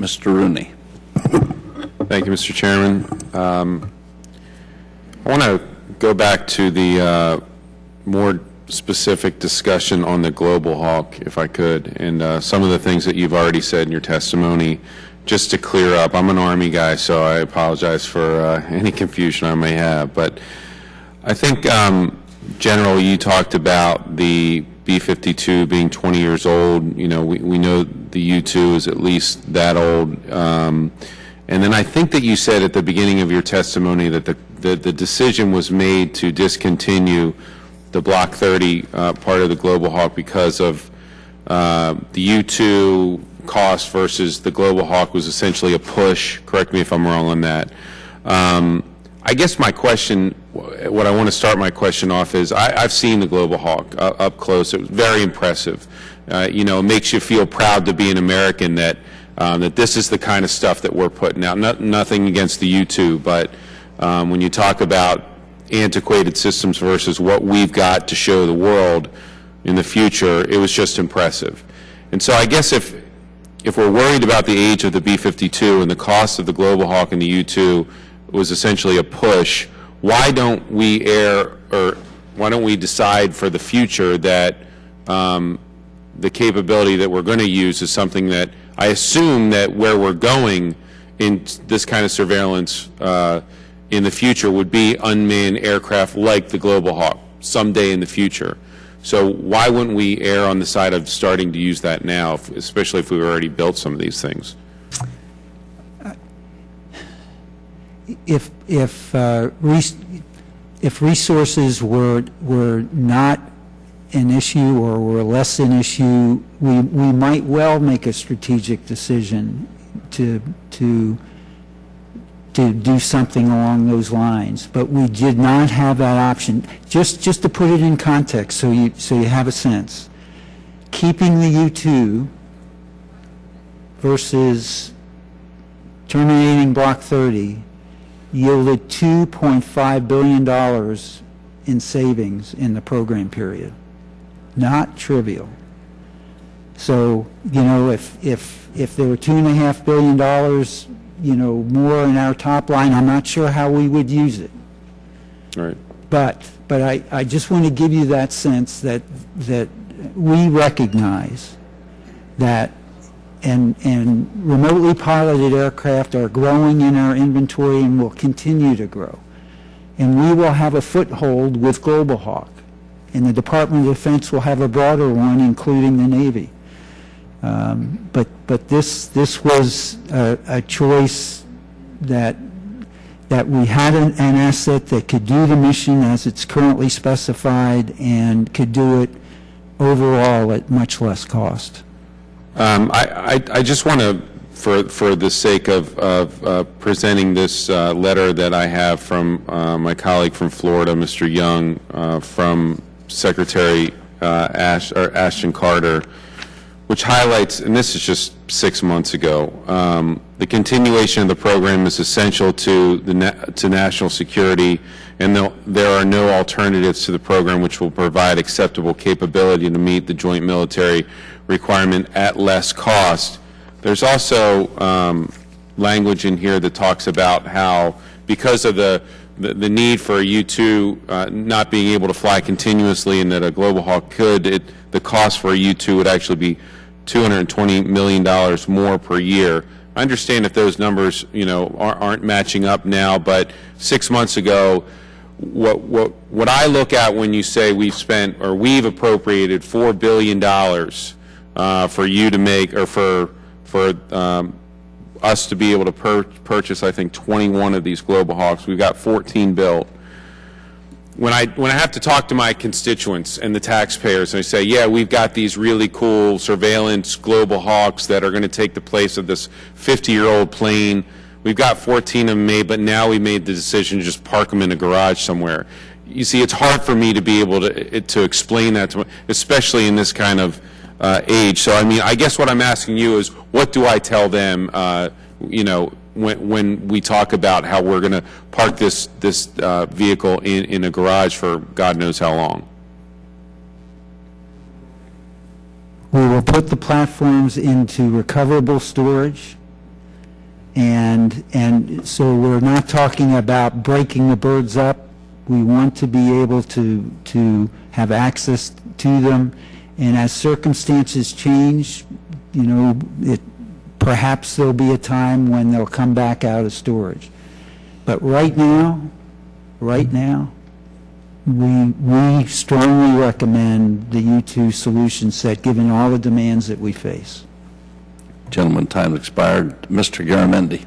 Mr. Rooney. Thank you, Mr. Chairman. I want to go back to the more specific discussion on the Global Hawk, if I could, and some of the things that you've already said in your testimony. Just to clear up, I'm an Army guy, so I apologize for any confusion I may have. But I think, General, you talked about the B-52 being 20 years old. You know, we know the U-2 is at least that old. And then I think that you said at the beginning of your testimony that the decision was made to discontinue the Block 30 part of the Global Hawk because of the U-2 cost versus the Global Hawk was essentially a push. Correct me if I'm wrong on that. I guess my question, what I want to start my question off is, I've seen the Global Hawk up close. It was very impressive. You know, it makes you feel proud to be an American that that this is the kind of stuff that we're putting out. Nothing against the U-2, but when you talk about antiquated systems versus what we've got to show the world in the future, it was just impressive. And so I guess if we're worried about the age of the B-52 and the cost of the Global Hawk and the U-2 was essentially a push, why don't we decide for the future that the capability that we're going to use is something that I assume that where we're going in this kind of surveillance in the future would be unmanned aircraft like the Global Hawk someday in the future. So why wouldn't we err on the side of starting to use that now, especially if we've already built some of these things? If resources were not an issue or were less an issue, we might well make a strategic decision to do something along those lines. But we did not have that option. Just to put it in context, so you have a sense. Keeping the U-2 versus terminating Block 30 yielded $2.5 billion in savings in the program period. Not trivial. So, you know, if there were $2.5 billion, you know, more in our top line, I'm not sure how we would use it. All right. But I just want to give you that sense that we recognize that and remotely piloted aircraft are growing in our inventory and will continue to grow. And we will have a foothold with Global Hawk. And the Department of Defense will have a broader one, including the Navy. But this was a choice that we had an asset that could do the mission as it's currently specified and could do it overall at much less cost. I just want to, for the sake of presenting this letter that I have from my colleague from Florida, Mr. Young, from Secretary Ashton Carter, which highlights, and this is just 6 months ago, the continuation of the program is essential to national security, and there are no alternatives to the program which will provide acceptable capability to meet the joint military requirement at less cost. There's also language in here that talks about how, because of the need for a U-2 not being able to fly continuously, and that a Global Hawk could, the cost for a U-2 would actually be $220 million more per year. I understand if those numbers, you know, aren't matching up now, but 6 months ago, what I look at when you say we've spent or we've appropriated $4 billion for you to make, or for us to be able to purchase, I think, 21 of these Global Hawks. We've got 14 built. When I have to talk to my constituents and the taxpayers, and I say, yeah, we've got these really cool surveillance Global Hawks that are going to take the place of this 50-year-old plane. We've got 14 of them made, but now we made the decision to just park them in a garage somewhere. You see, it's hard for me to be able to explain that to them, especially in this kind of age. So, I mean, I guess what I'm asking you is, what do I tell them, you know, when we talk about how we're going to park this vehicle in a garage for God knows how long? We will put the platforms into recoverable storage And so we're not talking about breaking the birds up. We want to be able to have access to them, and as circumstances change, you know, perhaps there'll be a time when they'll come back out of storage. But right now, we strongly recommend the U2 solution set, given all the demands that we face. Gentleman, time expired. Mr. Garamendi.